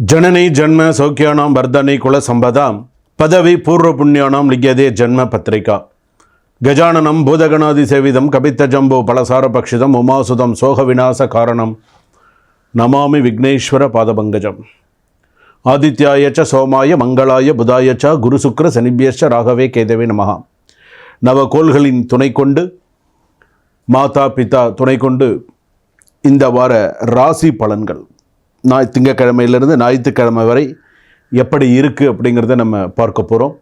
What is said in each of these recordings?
जननी जन्म सौख्यानां वर्धनी कुल संपदां पदवी पूर्व पुण्यानां लिख्यते जन्म पत्रिका गजाननं भूतगणादिसेवितं कपित्तजम्बो फलसारभक्षितम् उमासुतं सोहविनाशकारणं नमामि विघ्नेश्वर पादपङ्कजम् आदित्याय च सोमाय मंगलाय बुधाय च गुरुशुक्र शनिभ्यश्च राघवे केतवे नमः நவகோள்களின் துணை கொண்டு மாதா பிதா துணை கொண்டு இந்த வார ராசி பலன்கள் திங்கக்கிழமையிலிருந்து ஞாயிற்றுக்கிழமை வரை எப்படி இருக்குது அப்படிங்கிறத நம்ம பார்க்க போகிறோம்.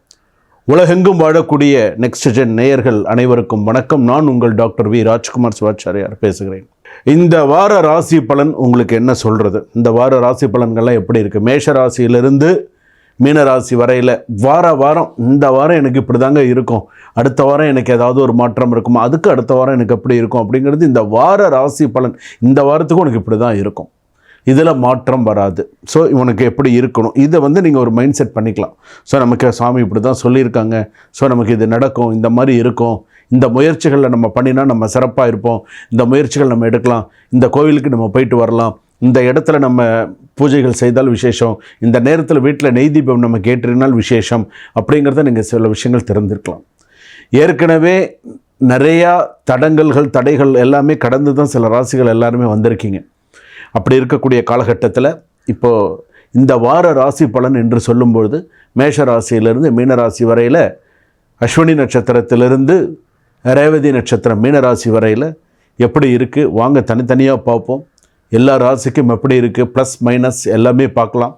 உலகெங்கும் வாழக்கூடிய நெக்ஸ்ட் ஜென் நேயர்கள் அனைவருக்கும் வணக்கம். நான் உங்கள் டாக்டர் வி ராஜ்குமார் சிவாச்சாரியார் பேசுகிறேன். இந்த வார ராசி பலன் உங்களுக்கு என்ன சொல்கிறது? இந்த வார ராசி பலன்கள்லாம் எப்படி இருக்குது? மேஷ ராசியிலிருந்து மீனராசி வரையில் வாரம் இந்த வாரம் எனக்கு இப்படி தாங்க இருக்கும், அடுத்த வாரம் எனக்கு ஏதாவது ஒரு மாற்றம் இருக்குமா, அதுக்கு அடுத்த வாரம் எனக்கு எப்படி இருக்கும் அப்படிங்கிறது இந்த வார ராசி பலன். இந்த வாரத்துக்கும் உனக்கு இப்படி தான் இருக்கும், இதில் மாற்றம் வராது. ஸோ இவனுக்கு எப்படி இருக்கணும், இதை நீங்கள் ஒரு மைண்ட் செட் பண்ணிக்கலாம். ஸோ நமக்கு சாமி இப்படி தான் சொல்லியிருக்காங்க, ஸோ நமக்கு இது நடக்கும், இந்த மாதிரி இருக்கும், இந்த முயற்சிகளில் நம்ம பண்ணினா நம்ம சிறப்பாக இருப்போம், இந்த முயற்சிகள் நம்ம எடுக்கலாம், இந்த கோவிலுக்கு நம்ம போயிட்டு வரலாம், இந்த இடத்துல நம்ம பூஜைகள் செய்தால் விசேஷம், இந்த நேரத்தில் வீட்டில் நெய் தீபம் நம்ம கேட்டிருந்தால் விசேஷம் அப்படிங்கிறத நீங்கள் சில விஷயங்கள் தெரிஞ்சிருக்கலாம். ஏற்கனவே நிறையா தடைகள் எல்லாமே கடந்து தான் சில ராசிகள் எல்லாருமே வந்திருக்கீங்க. அப்படி இருக்கக்கூடிய காலகட்டத்தில் இப்போது இந்த வார ராசி பலன் என்று சொல்லும்பொழுது மேஷ ராசியிலிருந்து மீனராசி வரையில், அஸ்வினி நட்சத்திரத்திலிருந்து ரேவதி நட்சத்திரம் மீனராசி வரையில் எப்படி இருக்குது வாங்க தனித்தனியாக பார்ப்போம். எல்லா ராசிக்கும் எப்படி இருக்குது, ப்ளஸ் மைனஸ் எல்லாமே பார்க்கலாம்.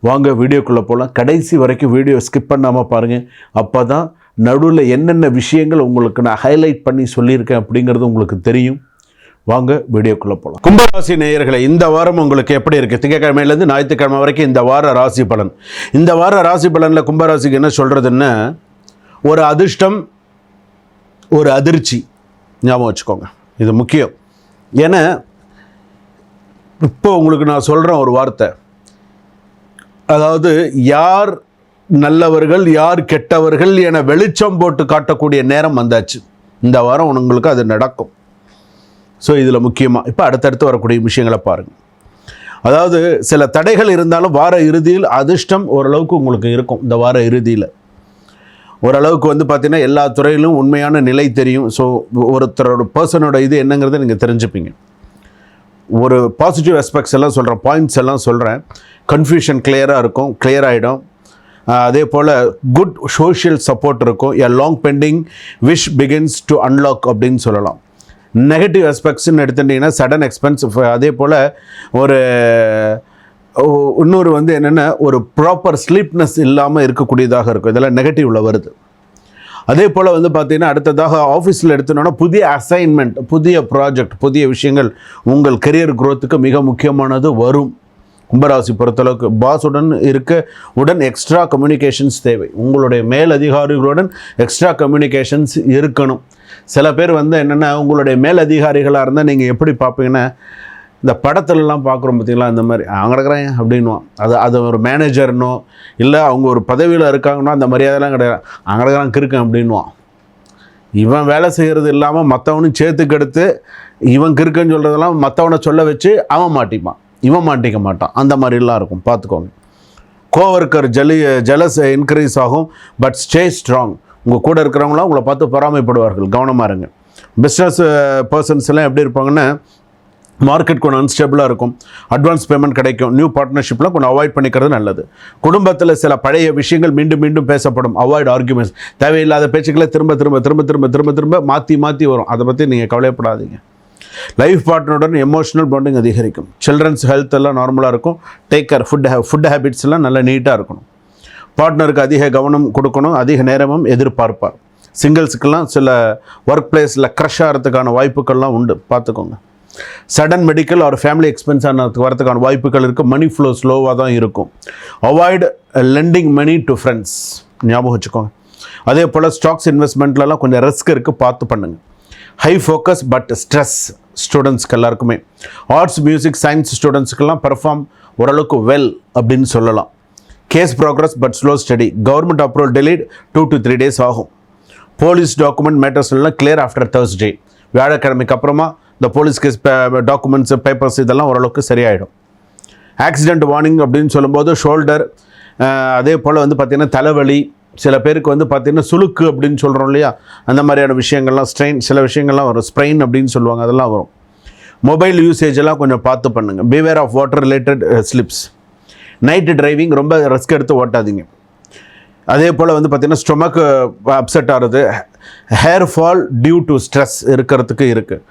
வாங்க வீடியோக்குள்ளே போகலாம். கடைசி வரைக்கும் வீடியோ ஸ்கிப் பண்ணாமல் பாருங்கள். அப்போ தான் நடுவில் என்னென்ன விஷயங்கள் உங்களுக்கு நான் ஹைலைட் பண்ணி சொல்லியிருக்கேன் அப்படிங்கிறது உங்களுக்கு தெரியும். வாங்க வீடியோக்குள்ளே போகலாம். கும்பராசி நேயர்களை, இந்த வாரம் உங்களுக்கு எப்படி இருக்குது? திங்கக்கிழமையிலேருந்து ஞாயிற்றுக்கிழமை வரைக்கும் இந்த வார ராசி பலன். இந்த வார ராசி பலனில் கும்பராசிக்கு என்ன சொல்கிறதுன்னா, ஒரு அதிர்ஷ்டம், ஒரு அதிர்ச்சி ஞாபகம் வச்சுக்கோங்க, இது முக்கியம். ஏன்னா இப்போ உங்களுக்கு நான் சொல்கிறேன் ஒரு வார்த்தை, அதாவது யார் நல்லவர்கள் யார் கெட்டவர்கள் என வெளிச்சம் போட்டு காட்டக்கூடிய நேரம் வந்தாச்சு. இந்த வாரம் உங்களுக்கு அது நடக்கும். ஸோ இதில் முக்கியமாக இப்போ அடுத்தடுத்து வரக்கூடிய விஷயங்களை பாருங்கள். அதாவது சில தடைகள் இருந்தாலும் வார இறுதியில் அதிர்ஷ்டம் ஓரளவுக்கு உங்களுக்கு இருக்கும். இந்த வார இறுதியில் ஓரளவுக்கு பார்த்திங்கன்னா எல்லா துறையிலும் உண்மையான நிலை தெரியும். ஸோ ஒருத்தரோட பர்சனோட இது என்னங்கிறத நீங்கள் தெரிஞ்சுப்பீங்க. ஒரு பாசிட்டிவ் ஆஸ்பெக்ட்ஸ் எல்லாம் சொல்கிறேன், பாயிண்ட்ஸ் எல்லாம் சொல்கிறேன். கன்ஃபியூஷன் கிளியராக இருக்கும், கிளியர் ஆகிடும். அதே போல் குட் சோஷியல் சப்போர்ட் இருக்கும். A long bending wish begins to unlock அப்படின்னு சொல்லலாம். நெகட்டிவ் ஆஸ்பெக்ட்ஸ்ன்னு எடுத்துட்டிங்கன்னா சடன் எக்ஸ்பென்ஸ், அதே போல் ஒரு இன்னொரு என்னென்னா ஒரு ப்ராப்பர் ஸ்லீப்னஸ் இல்லாமல் இருக்கக்கூடியதாக இருக்கும். இதெல்லாம் நெகட்டிவில் வருது. அதே போல் பார்த்திங்கன்னா அடுத்ததாக ஆஃபீஸில் எடுத்தோன்னா புதிய அசைன்மெண்ட், புதிய ப்ராஜெக்ட், புதிய விஷயங்கள் உங்கள் கெரியர் குரோத்துக்கு மிக முக்கியமானது வரும். கும்பராசி பொறுத்தளவுக்கு பாஸுடன் உடன் எக்ஸ்ட்ரா கம்யூனிகேஷன்ஸ் தேவை. உங்களுடைய மேல் அதிகாரிகளுடன் எக்ஸ்ட்ரா கம்யூனிகேஷன்ஸ் இருக்கணும். சில பேர் என்னென்னா உங்களுடைய மேல் அதிகாரிகளாக இருந்தால் நீங்கள் எப்படி பார்ப்பீங்கன்னா, இந்த படத்துலலாம் பார்க்குறோம் பார்த்திங்களா, இந்த மாதிரி அங்கே இருக்கிறேன் அப்படின்வான். அது ஒரு மேனேஜர்னோ இல்லை அவங்க ஒரு பதவியில் இருக்காங்கன்னா அந்த மரியாதைலாம் கிடையாது, அங்கே இருக்கிறான் கிருக்கேன் அப்படின்வான். இவன் வேலை செய்கிறது இல்லாமல் மற்றவனும் சேர்த்துக்கெடுத்து இவன் கிருக்குன்னு சொல்கிறதெல்லாம் மற்றவனை சொல்ல வச்சு அவன் மாட்டிப்பான், இவன் மாட்டிக்க மாட்டான். அந்த மாதிரிலாம் இருக்கும், பார்த்துக்கோங்க. கோவர்க்கர் ஜெலஸ் இன்க்ரீஸ் ஆகும், பட் ஸ்டே ஸ்ட்ராங். உங்கள் கூட இருக்கிறவங்களாம் உங்களை பார்த்து பொறாமைப்படுவார்கள், கவனமாக இருங்க. பிஸ்னஸ் பர்சன்ஸ் எல்லாம் எப்படி இருப்பாங்கன்னா, மார்க்கெட் கொஞ்சம் அன்ஸ்டேபிளாக இருக்கும், அட்வான்ஸ் பேமெண்ட் கிடைக்கும், நியூ பார்ட்னர்ஷிப்லாம் கொஞ்சம் அவாய்ட் பண்ணிக்கிறது நல்லது. குடும்பத்தில் சில பழைய விஷயங்கள் மீண்டும் மீண்டும் பேசப்படும், அவாய்ட் ஆர்குமெண்ட்ஸ். தேவையில்லாத பேச்சுக்களை திரும்ப மாற்றி வரும், அதை பற்றி நீங்கள் கவலைப்படாதீங்க. லைஃப் பார்ட்னருடன் எமோஷனல் பாண்டிங் அதிகரிக்கும். சில்ட்ரன்ஸ் ஹெல்த் எல்லாம் நார்மலாக இருக்கும். டேக் கேர், ஃபுட் ஹேபிட்ஸ் எல்லாம் நல்லா நீட்டாக இருக்கணும். பார்ட்னருக்கு அதிக கவனம் கொடுக்கணும், அதிக நேரமும் எதிர்பார்ப்பார். சிங்கிள்ஸுக்கெல்லாம் சில ஒர்க் பிளேஸில் க்ரஷ் ஆகிறதுக்கான வாய்ப்புகள்லாம் உண்டு, பார்த்துக்கோங்க. சடன் மெடிக்கல் ஒரு ஃபேமிலி எக்ஸ்பென்ஸ் வரதுக்கான வாய்ப்புகள் இருக்குது. மணி ஃப்ளோ ஸ்லோவாக தான் இருக்கும். Avoid lending money to friends, ஞாபகம் வச்சுக்கோங்க. அதே போல் ஸ்டாக்ஸ் இன்வெஸ்ட்மெண்ட்லலாம் கொஞ்சம் ரிஸ்க் இருக்குது, பார்த்து பண்ணுங்கள். ஹை ஃபோக்கஸ் பட் ஸ்ட்ரெஸ் ஸ்டூடெண்ட்ஸ்க்கு எல்லாருக்குமே. ஆர்ட்ஸ் மியூசிக் சயின்ஸ் ஸ்டூடெண்ட்ஸ்க்கெல்லாம் பெர்ஃபார்ம் ஓரளவுக்கு வெல் அப்படின்னு சொல்லலாம். Case progress but slow study. Government approval delete 2 to 3 days ஆகும். போலீஸ் டாக்குமெண்ட் மேட்டர்ஸ் எல்லாம் கிளியர் ஆஃப்டர் Thursday. வியாழக்கிழமைக்கு அப்புறமா இந்த போலீஸ் கேஸ் டாக்குமெண்ட்ஸ் பேப்பர்ஸ் இதெல்லாம் ஓரளவுக்கு சரியாயிடும். ஆக்சிடெண்ட் வார்னிங் அப்படின்னு சொல்லும்போது ஷோல்டர், அதே போல் வந்து பார்த்திங்கன்னா தலைவலி, சில பேருக்கு வந்து பார்த்திங்கன்னா சுளுக்கு அப்படின்னு சொல்கிறோம் இல்லையா, அந்த மாதிரியான விஷயங்கள்லாம், ஸ்ட்ரெயின், சில விஷயங்கள்லாம் வரும், ஸ்ப்ரெயின் அப்படின்னு சொல்லுவாங்க, அதெல்லாம் வரும். மொபைல் யூசேஜ் எல்லாம் கொஞ்சம் பார்த்து பண்ணுங்கள். Beware of water related slips. Night driving ரொம்ப ரிஸ்க் எடுத்து ஓட்டாதீங்க. அதே போல் வந்து பார்த்திங்கன்னா ஸ்டொமக்கு அப்செட் ஆகிறது, hair fall due to stress இருக்கிறதுக்கு இருக்குது.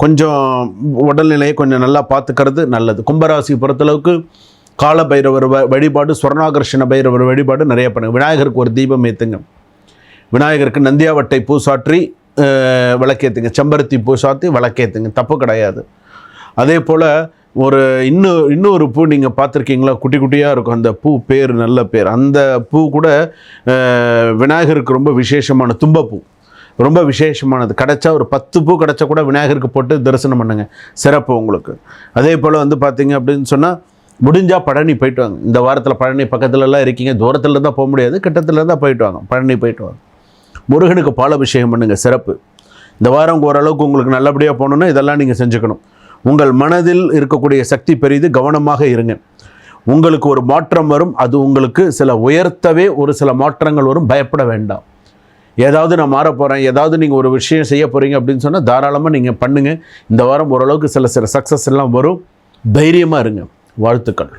கொஞ்சம் உடல்நிலையை கொஞ்சம் நல்லா பார்த்துக்கிறது நல்லது. கும்பராசி பொறுத்தளவுக்கு கால பைரவர் வழிபாடு, ஸ்வர்ணாகர்ஷண பைரவர் வழிபாடு நிறைய பண்ணுங்க. விநாயகருக்கு ஒரு தீபம் ஏற்றுங்க. விநாயகருக்கு நந்தியாவட்டை பூ சாற்றி விளக்கேற்றுங்க. செம்பருத்தி பூ சாற்றி விளக்கேற்றுங்க, தப்பு கிடையாது. அதே போல் இன்னொரு பூ நீங்கள் பார்த்துருக்கீங்களா, குட்டி குட்டியாக இருக்கும், அந்த பூ பேர் நல்ல பேர். அந்த பூ கூட விநாயகருக்கு ரொம்ப விசேஷமான தும்பப்பூ, ரொம்ப விசேஷமானது. கிடச்சா ஒரு 10 பூ கிடச்சா கூட விநாயகருக்கு போட்டு தரிசனம் பண்ணுங்க, சிறப்பு உங்களுக்கு. அதே போல் வந்து பார்த்தீங்க அப்படின்னு சொன்னால் முடிஞ்சால் பழனி போயிட்டு வாங்க. இந்த வாரத்தில் பழனி பக்கத்துலலாம் இருக்கீங்க, தூரத்தில் தான் போக முடியாது, கிட்டத்தில் தான் போயிட்டு வாங்க, பழனி போயிட்டு வாங்க. முருகனுக்கு பாலாபிஷேகம் பண்ணுங்கள், சிறப்பு. இந்த வாரம் ஓரளவுக்கு உங்களுக்கு நல்லபடியாக போகணுன்னா இதெல்லாம் நீங்கள் செஞ்சுக்கணும். உங்கள் மனதில் இருக்கக்கூடிய சக்தி பெரிது, கவனமாக இருங்க. உங்களுக்கு ஒரு மாற்றம் வரும், அது உங்களுக்கு சில உயர்த்தவே ஒரு சில மாற்றங்கள் வரும், பயப்பட வேண்டாம். ஏதாவது நான் மாற போகிறேன், ஏதாவது நீங்கள் ஒரு விஷயம் செய்ய போகிறீங்க அப்படின்னு சொன்னால் தாராளமாக நீங்கள் பண்ணுங்கள். இந்த வாரம் ஓரளவுக்கு சில சக்ஸஸ் எல்லாம் வரும், தைரியமாக இருங்க. வாழ்த்துக்கள்.